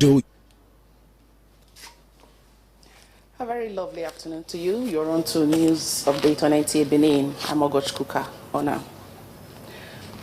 do. A very lovely afternoon to you. You're on to News Update on NTA Benin. I'm Ogoch Kuka. Ona.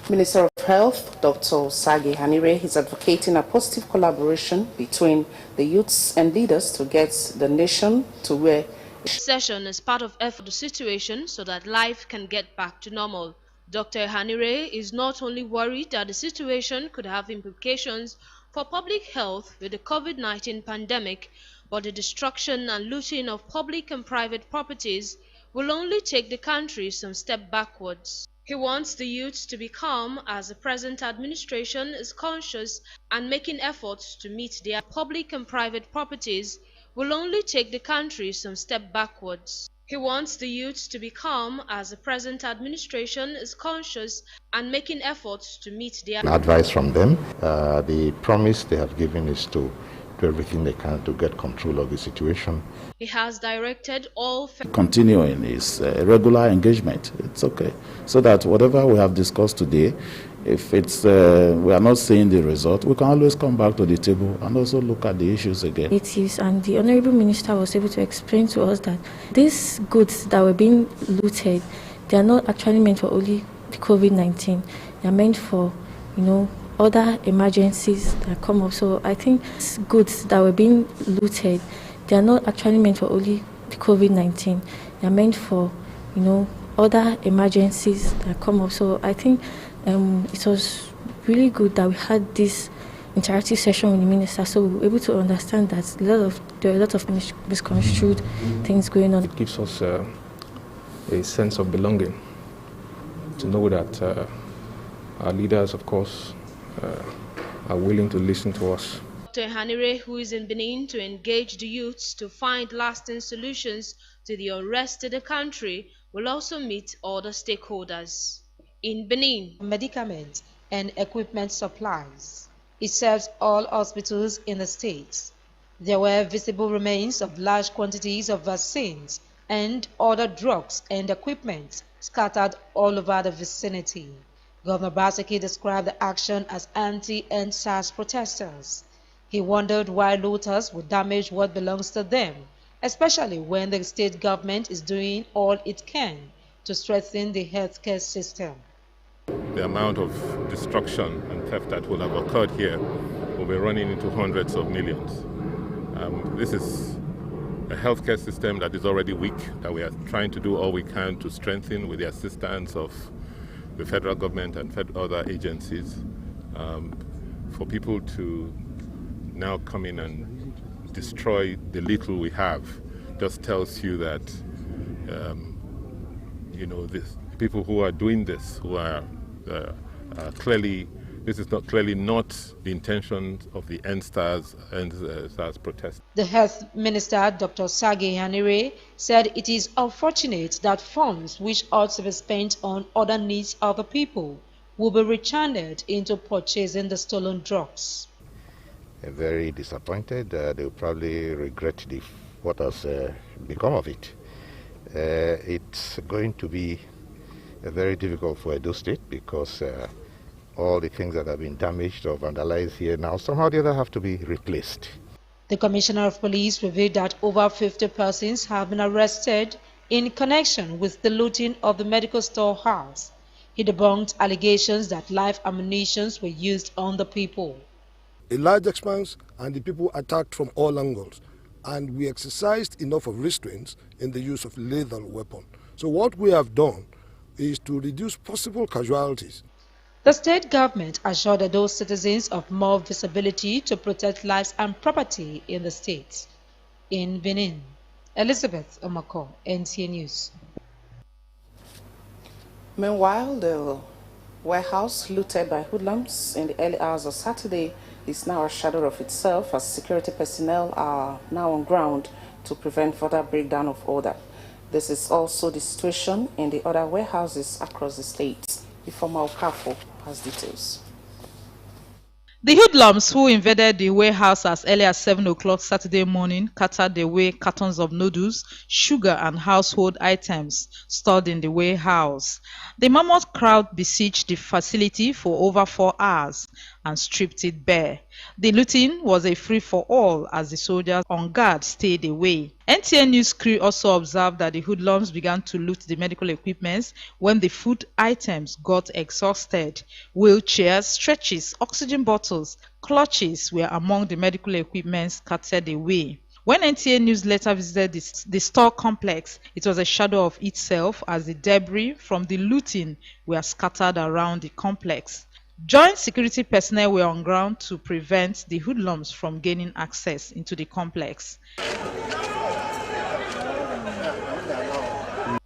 Minister of Health, Dr. Sagi Hanire, is advocating a positive collaboration between the youths and leaders to get the nation to where Session is part of effort to situation so that life can get back to normal. Dr. Hanire is not only worried that the situation could have implications for public health with the COVID-19 pandemic, but the destruction and looting of public and private properties will only take the country some step backwards. He wants the youth to be calm as the present administration is conscious and making efforts to meet their public and private properties will only take the country some step backwards. He wants the youth to be calm as the present administration is conscious and making efforts to meet their advice from them. The promise they have given is to do everything they can to get control of the situation. He has directed all continuing is regular engagement. It's okay. So that whatever we have discussed today, if it's we are not seeing the result, we can always come back to the table and also look at the issues again. It is, and the Honorable Minister was able to explain to us that these goods that were being looted, they are not actually meant for only the COVID-19. They are meant for, other emergencies that come up. So I think these goods that were being looted, they are not actually meant for only the COVID-19. They are meant for, other emergencies that come up. So I think it was really good that we had this interactive session with the minister, so we were able to understand that there are a lot of misconstrued things going on. It gives us a sense of belonging to know that our leaders, of course, are willing to listen to us. Dr. Hanire, who is in Benin to engage the youths to find lasting solutions to the unrest in the country, will also meet other stakeholders. In Benin, medicaments and equipment supplies. It serves all hospitals in the state. There were visible remains of large quantities of vaccines and other drugs and equipment scattered all over the vicinity. Governor Baseki described the action as anti-EndSARS protesters. He wondered why looters would damage what belongs to them, especially when the state government is doing all it can to strengthen the healthcare system. The amount of destruction and theft that will have occurred here will be running into hundreds of millions. This is a healthcare system that is already weak, that we are trying to do all we can to strengthen with the assistance of the federal government and other agencies. For people to now come in and destroy the little we have just tells you that people who are doing this, who are clearly, this is clearly not the intention of the EndSARS protest. The Health Minister, Dr. Sagi Hanire, said it is unfortunate that funds which ought to be spent on other needs of the people will be rechanneled into purchasing the stolen drugs. Very disappointed. They will probably regret what has become of it. It's going to be very difficult for Edo State because all the things that have been damaged or vandalized here now somehow or the other have to be replaced. The Commissioner of Police revealed that over 50 persons have been arrested in connection with the looting of the medical storehouse. He debunked allegations that live ammunition were used on the people. A large expanse and the people attacked from all angles, and we exercised enough of restraints in the use of lethal weapon. So what we have done is to reduce possible casualties. The state government assured those citizens of more visibility to protect lives and property in the state. In Benin, Elizabeth Omako, NTA News. Meanwhile, the warehouse looted by hoodlums in the early hours of Saturday is now a shadow of itself as security personnel are now on ground to prevent further breakdown of order. This is also the situation in the other warehouses across the state. The former Okafo has details. The hoodlums who invaded the warehouse as early as 7 o'clock Saturday morning carted away cartons of noodles, sugar and household items stored in the warehouse. The mammoth crowd besieged the facility for over 4 hours and stripped it bare. The looting was a free-for-all as the soldiers on guard stayed away. NTA News crew also observed that the hoodlums began to loot the medical equipment when the food items got exhausted. Wheelchairs, stretchers, oxygen bottles, clutches were among the medical equipment scattered away. When NTA News later visited the store complex, it was a shadow of itself as the debris from the looting were scattered around the complex. Joint security personnel were on ground to prevent the hoodlums from gaining access into the complex.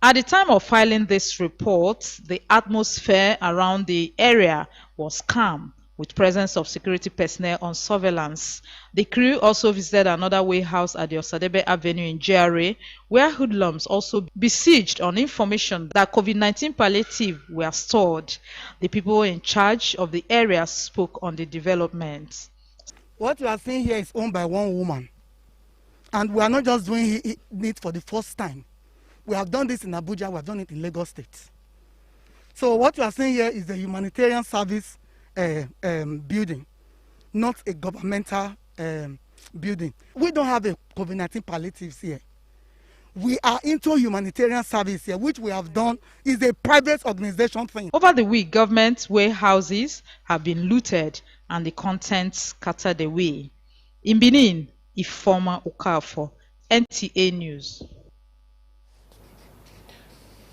At the time of filing this report, the atmosphere around the area was calm, with presence of security personnel on surveillance. The crew also visited another warehouse at the Osadebe Avenue in GRA, where hoodlums also besieged on information that COVID-19 palliative were stored. The people in charge of the area spoke on the development. What you are seeing here is owned by one woman, and we are not just doing it for the first time. We have done this in Abuja, we have done it in Lagos State. So what you are seeing here is a humanitarian service building, not a governmental building. We don't have a COVID-19 palliatives here. We are into humanitarian service here, which we have done is a private organization thing. Over the week, government warehouses have been looted and the contents scattered away. In Benin, Ifeoma Okafor, NTA News.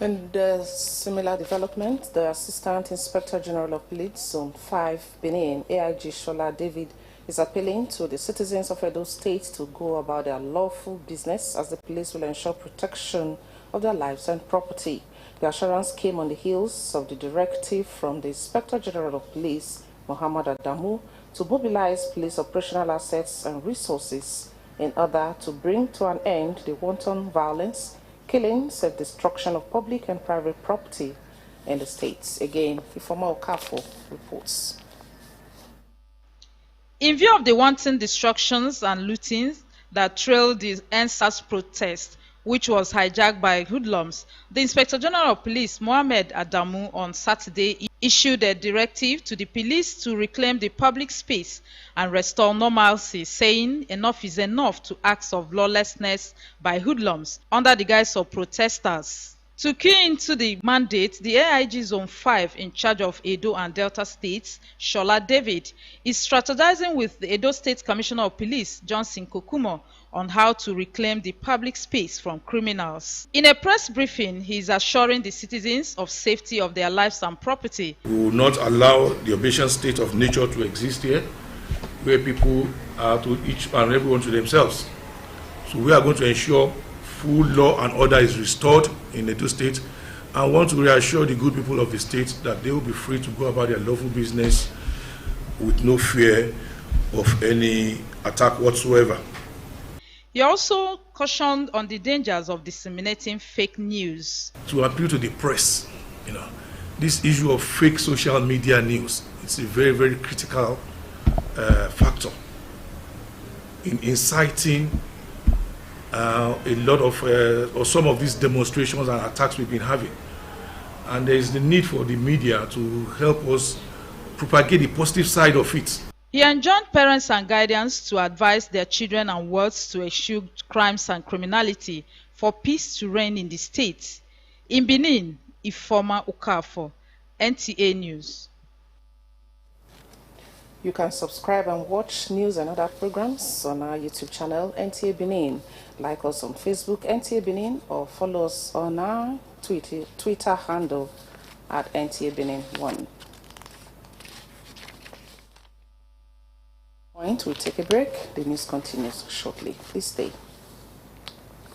In the similar development, the Assistant Inspector General of Police, Zone 5, Benin, AIG Shola David, is appealing to the citizens of Edo State to go about their lawful business as the police will ensure protection of their lives and property. The assurance came on the heels of the directive from the Inspector General of Police, Muhammad Adamu, to mobilize police operational assets and resources in order to bring to an end the wanton violence, killings and destruction of public and private property in the states. Again, Ifeoma Okafor reports. In view of the wanton destructions and lootings that trailed the NSAS protest, which was hijacked by hoodlums, the Inspector General of Police, Mohammed Adamu, on Saturday issued a directive to the police to reclaim the public space and restore normalcy, saying enough is enough to acts of lawlessness by hoodlums under the guise of protesters. To key into the mandate, the AIG Zone 5 in charge of Edo and Delta states, Shola David, is strategizing with the Edo State Commissioner of Police, Johnson Kokumo, on how to reclaim the public space from criminals. In a press briefing, he is assuring the citizens of safety of their lives and property. We will not allow the obeisant state of nature to exist here, where people are to each and everyone to themselves. So we are going to ensure full law and order is restored in Edo State, and want to reassure the good people of the state that they will be free to go about their lawful business with no fear of any attack whatsoever. He also cautioned on the dangers of disseminating fake news. To appeal to the press, this issue of fake social media news, it's a very, very critical factor in inciting a lot of or some of these demonstrations and attacks we've been having, and there is the need for the media to help us propagate the positive side of it. He enjoined parents and guardians to advise their children and wards to eschew crimes and criminality for peace to reign in the state. In Benin, Ifeoma Okafor, NTA News. You can subscribe and watch news and other programs on our YouTube channel, NTA Benin. Like us on Facebook, NTA Benin, or follow us on our Twitter handle at NTA Benin 1. We'll take a break. The news continues shortly. Please stay.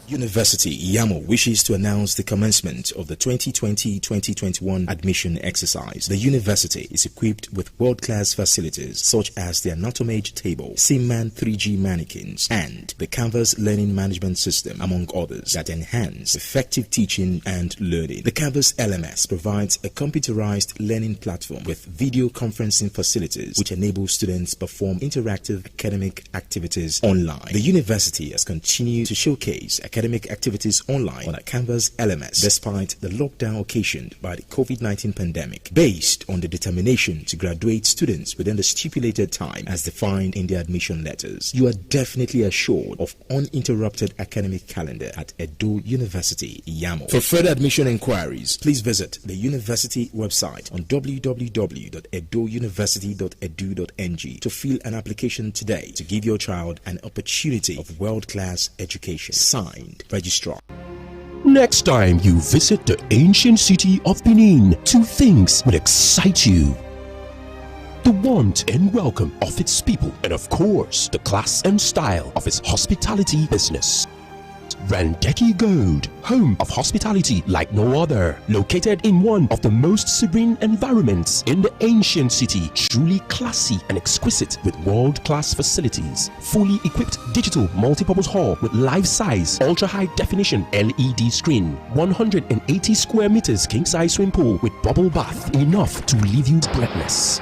University Yamo wishes to announce the commencement of the 2020-2021 admission exercise. The university is equipped with world-class facilities such as the Anatomage table, Simman 3G mannequins, and the Canvas learning management system, among others, that enhance effective teaching and learning. The Canvas LMS provides a computerized learning platform with video conferencing facilities which enable students perform interactive academic activities online. The university has continued to showcase academic academic activities online on a Canvas LMS despite the lockdown occasioned by the COVID-19 pandemic, based on the determination to graduate students within the stipulated time as defined in the admission letters. You are definitely assured of uninterrupted academic calendar at Edo University, Iyamo. For further admission inquiries, please visit the university website on www.edouniversity.edu.ng to fill an application today to give your child an opportunity of world-class education. Signed, Registrar. Next time you visit the ancient city of Benin, two things will excite you: the warmth and welcome of its people, and of course, the class and style of its hospitality business. Randeki Gold, home of hospitality like no other, located in one of the most serene environments in the ancient city, truly classy and exquisite with world-class facilities, fully equipped digital multipurpose hall with life-size, ultra-high definition LED screen, 180 square meters king-size swimming pool with bubble bath, enough to leave you breathless.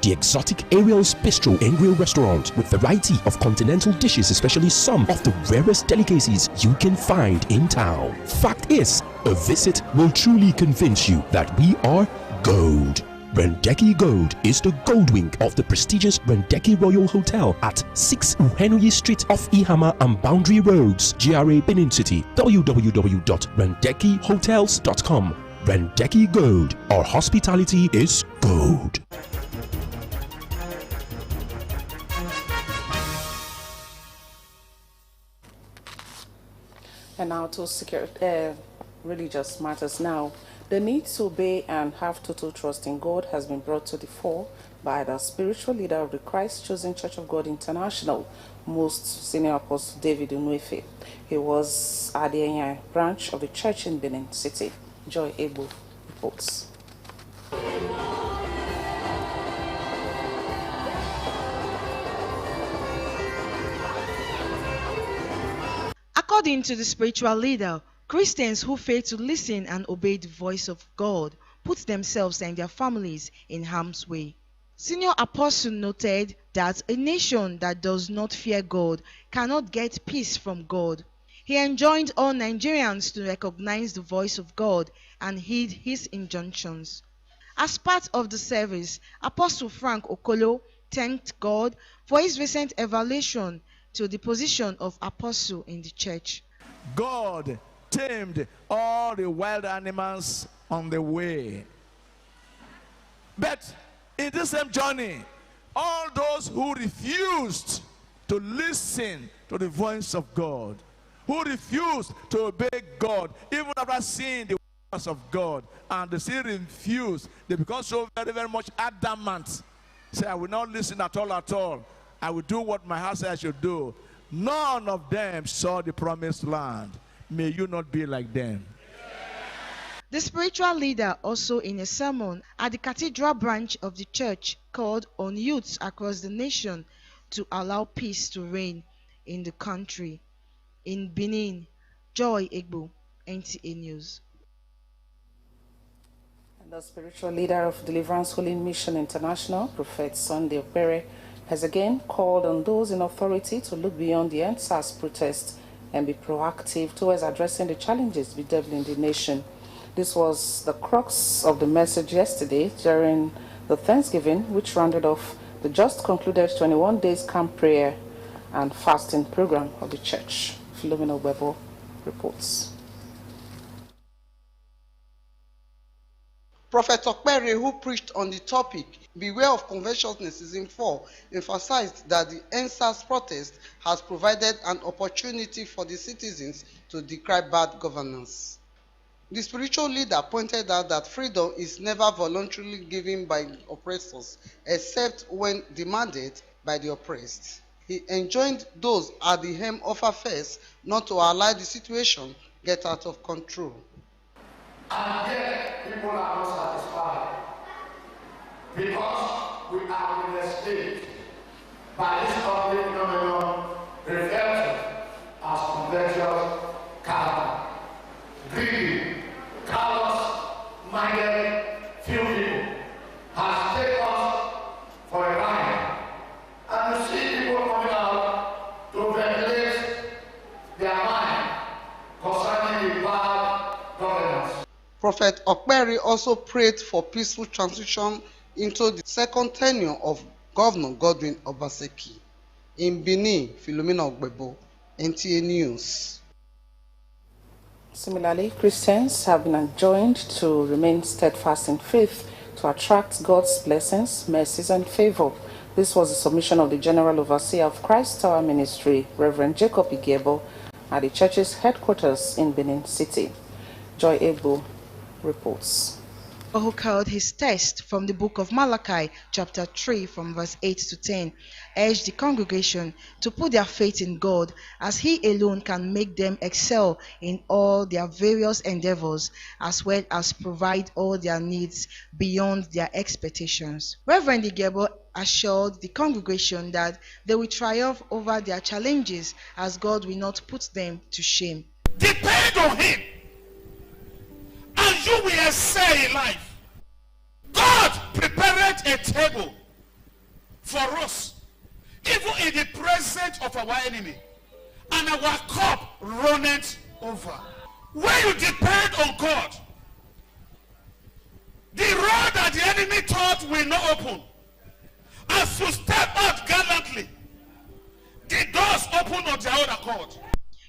The exotic Ariel's Bistro and Grill restaurant with variety of continental dishes, especially some of the rarest delicacies you can find in town. Fact is, a visit will truly convince you that we are gold. Randeki Gold is the gold wing of the prestigious Randeki Royal Hotel at 6 Uhenuyi Street off Ihama and Boundary Roads, GRA Benin City. www.randekihotels.com. Randeki Gold, our hospitality is gold. And now to religious matters now. The need to obey and have total trust in God has been brought to the fore by the spiritual leader of the Christ-chosen Church of God International, Most Senior Apostle David Unwefe. He was at the Enya branch of the church in Benin City. Joy Ebo reports. According to the spiritual leader, Christians who fail to listen and obey the voice of God put themselves and their families in harm's way. Senior Apostle noted that a nation that does not fear God cannot get peace from God. He enjoined all Nigerians to recognize the voice of God and heed his injunctions. As part of the service, Apostle Frank Okolo thanked God for his recent evaluation to the position of apostle in the church. God tamed all the wild animals on the way. But in this same journey, all those who refused to listen to the voice of God, who refused to obey God, even after seeing the voice of God, and they still refused, they become so very, very much adamant. Say, I will not listen at all. I will do what my heart says I should do. None of them saw the promised land. May you not be like them. The spiritual leader also in a sermon at the cathedral branch of the church called on youths across the nation to allow peace to reign in the country. In Benin, Joy Egbo, NTA News. And the spiritual leader of Deliverance Holy Mission International, Prophet Sunday Opere, has again called on those in authority to look beyond the NSAS protest and be proactive towards addressing the challenges bedeviling the nation. This was the crux of the message yesterday during the Thanksgiving, which rounded off the just concluded 21 days camp prayer and fasting program of the church. Philomena Webo reports. Prophet Okpere, who preached on the topic, Beware of Covetousness Season 4, emphasized that the NSAS protest has provided an opportunity for the citizens to decry bad governance. The spiritual leader pointed out that freedom is never voluntarily given by oppressors, except when demanded by the oppressed. He enjoined those at the helm of affairs not to allow the situation get out of control. And yet people are not satisfied because we are in a state by this ugly phenomenon referred to as covetous character. Greedy, callous, minded, few people has taken us for a ride. And you see people coming out to ventilate their mind Prophet Okperi also prayed for peaceful transition into the second tenure of Governor Godwin Obaseki. In Benin, Philomena Ogbebo, NTA News. Similarly, Christians have been enjoined to remain steadfast in faith to attract God's blessings, mercies, and favor. This was the submission of the General Overseer of Christ Tower Ministry, Reverend Jacob Igebo, at the church's headquarters in Benin City. Joy Egbo reports. Who called his text from the book of Malachi, chapter 3, from verse 8 to 10, urged the congregation to put their faith in God, as He alone can make them excel in all their various endeavors, as well as provide all their needs beyond their expectations. Reverend Igebo assured the congregation that they will triumph over their challenges, as God will not put them to shame. Depend on Him, and you will excel in life. God prepared a table for us, even in the presence of our enemy, and our cup runneth over. When you depend on God, the road that the enemy thought will not open, as you step out gallantly, the doors open on their own accord.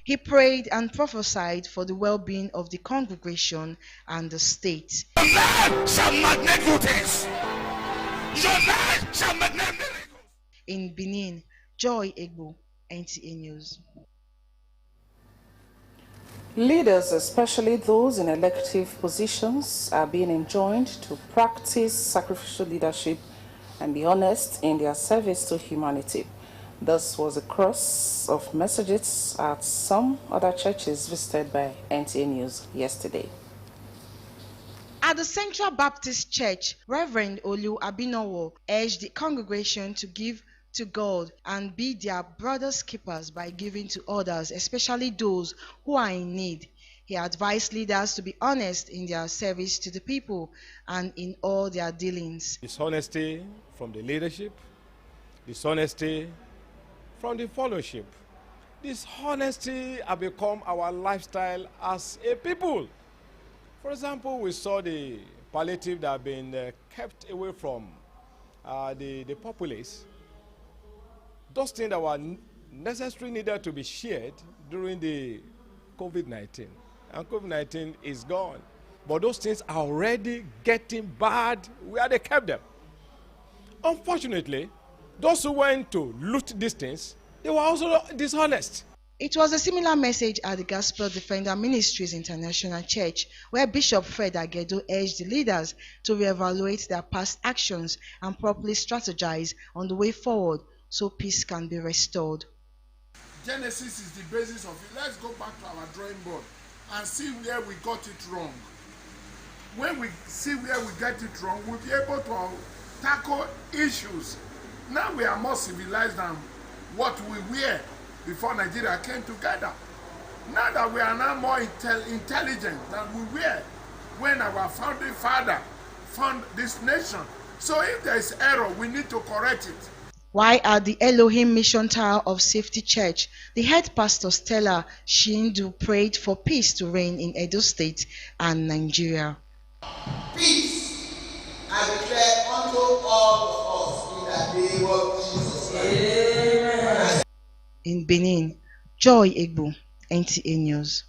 He prayed and prophesied for the well-being of the congregation and the state. Your life shall magnate good things. Your life shall magnate miracles. In Benin, Joy Egbo, NTA News. Leaders, especially those in elective positions, are being enjoined to practice sacrificial leadership and be honest in their service to humanity. This was a cross of messages at some other churches visited by NTA News yesterday. At the Central Baptist Church, Reverend Olu Abinowo urged the congregation to give to God and be their brother's keepers by giving to others, especially those who are in need. He advised leaders to be honest in their service to the people and in all their dealings. Dishonesty from the leadership, dishonesty from the fellowship. Dishonesty has become our lifestyle as a people. For example, we saw the palliative that have been kept away from the populace. Those things that were necessary needed to be shared during the COVID-19. And COVID-19 is gone. But those things are already getting bad where they kept them. Unfortunately, those who went to loot these things, they were also dishonest. It was a similar message at the Gospel Defender Ministries International Church, where Bishop Fred Agedo urged the leaders to reevaluate their past actions and properly strategize on the way forward so peace can be restored. Genesis is the basis of it. Let's go back to our drawing board and see where we got it wrong. When we see where we get it wrong, we'll be able to tackle issues. Now we are more civilized than what we were before Nigeria came together. Now that we are now more intelligent than we were when our founding father found this nation. So if there is error, we need to correct it. While at the Elohim Mission Tower of Safety Church, the head pastor Stella Shindu prayed for peace to reign in Edo State and Nigeria. Peace I declare unto all of us in the name of Jesus Christ. In Benin, Joy Egbo, NTA News.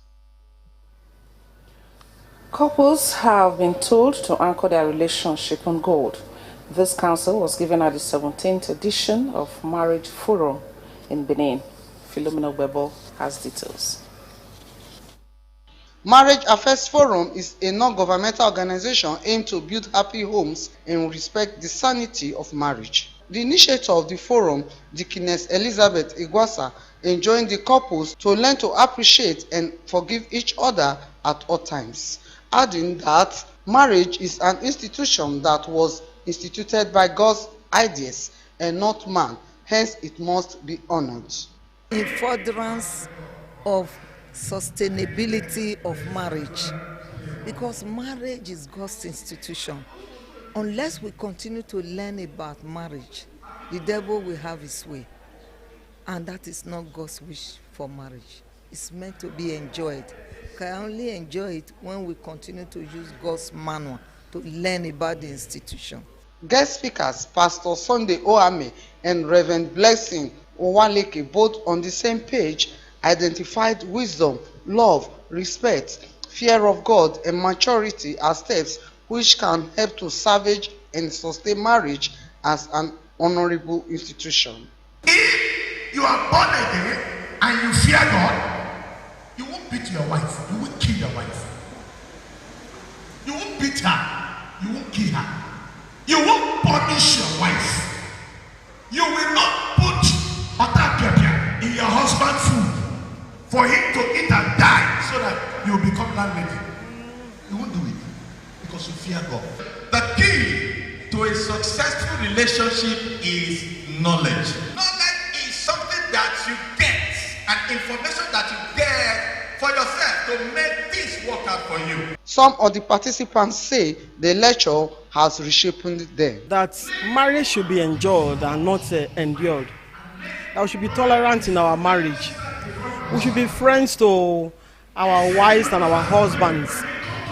Couples have been told to anchor their relationship on God. This counsel was given at the 17th edition of Marriage Forum in Benin. Philomena Ogbebo has details. Marriage Affairs Forum is a non-governmental organization aimed to build happy homes and respect the sanity of marriage. The initiator of the forum, Deaconess Elizabeth Igwasa, enjoined the couples to learn to appreciate and forgive each other at all times, adding that marriage is an institution that was instituted by God's ideas and not man, hence it must be honored. In furtherance of sustainability of marriage, because marriage is God's institution. Unless we continue to learn about marriage, the devil will have his way, and that is not God's wish for marriage. It's meant to be enjoyed. can only enjoy it when we continue to use God's manual to learn about the institution. Guest speakers, Pastor Sunday Oame and Reverend Blessing Owaleke, both on the same page, identified wisdom, love, respect, fear of God, and maturity as steps which can help to salvage and sustain marriage as an honorable institution. If you are born again and you fear God, you won't beat your wife, you won't kill your wife. You won't beat her, you won't kill her. You won't punish your wife. You will not put otapia in your husband's food for him to eat and die so that you will become landlady. You won't do it because you fear God. The key to a successful relationship is knowledge. Knowledge is something that you get, an information that you get for yourself to make things work out for you. Some of the participants say the lecture has reshaped them. That marriage should be enjoyed and not endured. That we should be tolerant in our marriage. We should be friends to our wives and our husbands.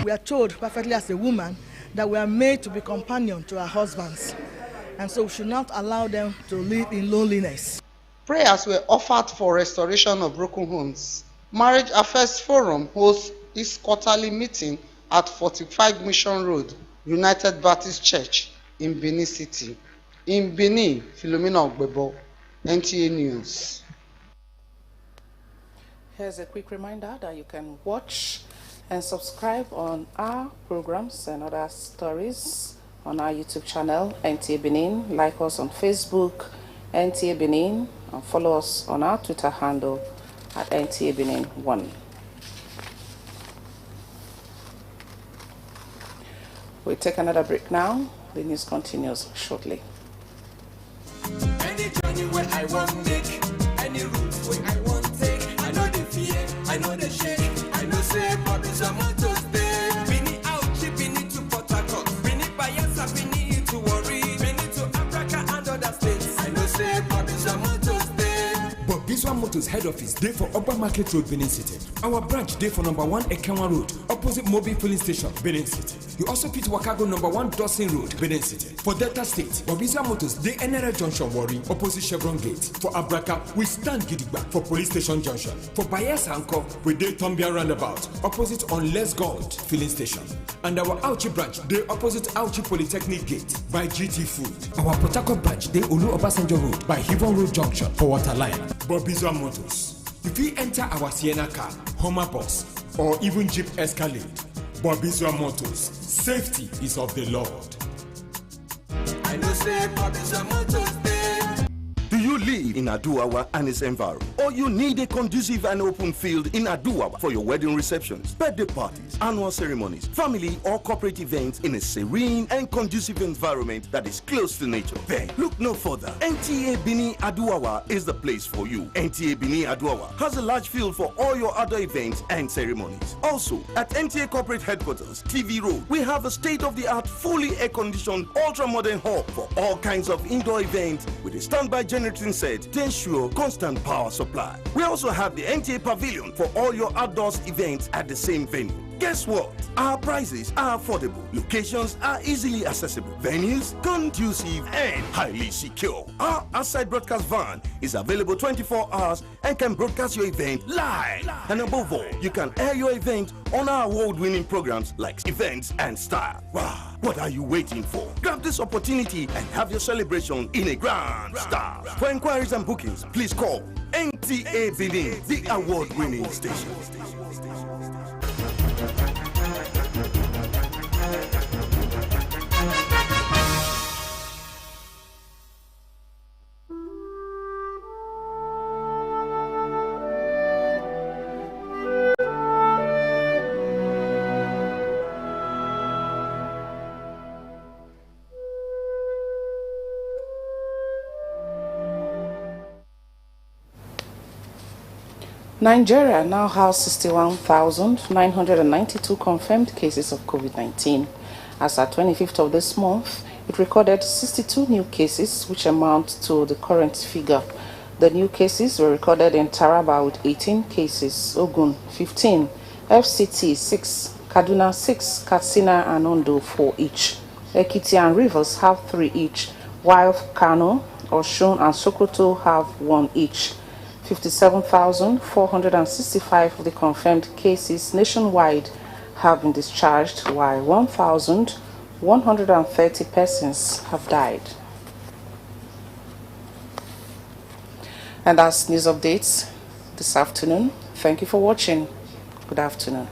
We are told perfectly as a woman that we are made to be companion to our husbands. And so we should not allow them to live in loneliness. Prayers were offered for restoration of broken homes. Marriage Affairs Forum hosts its quarterly meeting at 45 Mission Road, United Baptist Church in Benin City. In Benin, Philomena Ogbebo, NTA News. Here's a quick reminder that you can watch and subscribe on our programs and other stories on our YouTube channel, NTA Benin. Like us on Facebook, NTA Benin, and follow us on our Twitter handle at NTA Benin 1. We'll take another break now. The news continues shortly. Any journey where I want make, any route where I want take, I know the fear, I know the shake, I know say but it's a motor stay. Benin out, Benin to Port Harcourt, Benin Bayelsa, Benin to Warri, Benin to Africa and other states. I know say but it's a motor stay. But Biswa Motors head office day for Upper Market Road, Benin City. Our branch day for number 1 Ekenwa Road, opposite Mobil Filling Station, Benin City. You also fit Wakago number 1 Dawson Road, Benin City. For Delta State, Biswa Motors day NRL Junction Warri, opposite Chevron Gate. For Abraka, we stand Gidigba for Police Station Junction. For Bayelsa Anko, we day Tombia Roundabout, opposite on Les Gold Filling Station. And our Auchi branch day opposite Auchi Polytechnic Gate by GT Food. Our Port Harcourt branch day Olu Obasanjo Road by Hivon Road Junction for Waterline. Biswa Motors. If we enter our Sienna car, Hummer bus, or even Jeep Escalade, Biswa Motors, safety is of the Lord. I know say Biswa Motors there. Do you live in Aduawa and its environment? Or you need a conducive and open field in Aduawa for your wedding receptions, birthday parties, annual ceremonies, family or corporate events in a serene and conducive environment that is close to nature? Then look no further. NTA Benin Aduawa is the place for you. NTA Benin Aduawa has a large field for all your other events and ceremonies. Also, at NTA Corporate Headquarters, TV Road, we have a state-of-the-art, fully air-conditioned, ultra-modern hall for all kinds of indoor events with a standby generating set to ensure constant power supply. We also have the NTA Pavilion for all your outdoors events at the same venue. Guess what? Our prices are affordable. Locations are easily accessible. Venues conducive and highly secure. Our outside broadcast van is available 24 hours and can broadcast your event live. And above all, you can air your event on our award-winning programs like Events and Style. Wow! What are you waiting for? Grab this opportunity and have your celebration in a grand style. For inquiries and bookings, please call NTA Benin, the award-winning station. Nigeria now has 61,992 confirmed cases of COVID-19. As at 25th of this month, it recorded 62 new cases, which amount to the current figure. The new cases were recorded in Taraba with 18 cases, Ogun 15, FCT 6, Kaduna 6, Katsina and Ondo 4 each. Ekiti and Rivers have 3 each, while Kano, Osun and Sokoto have 1 each. 57,465 of the confirmed cases nationwide have been discharged, while 1,130 persons have died. And that's news updates this afternoon. Thank you for watching. Good afternoon.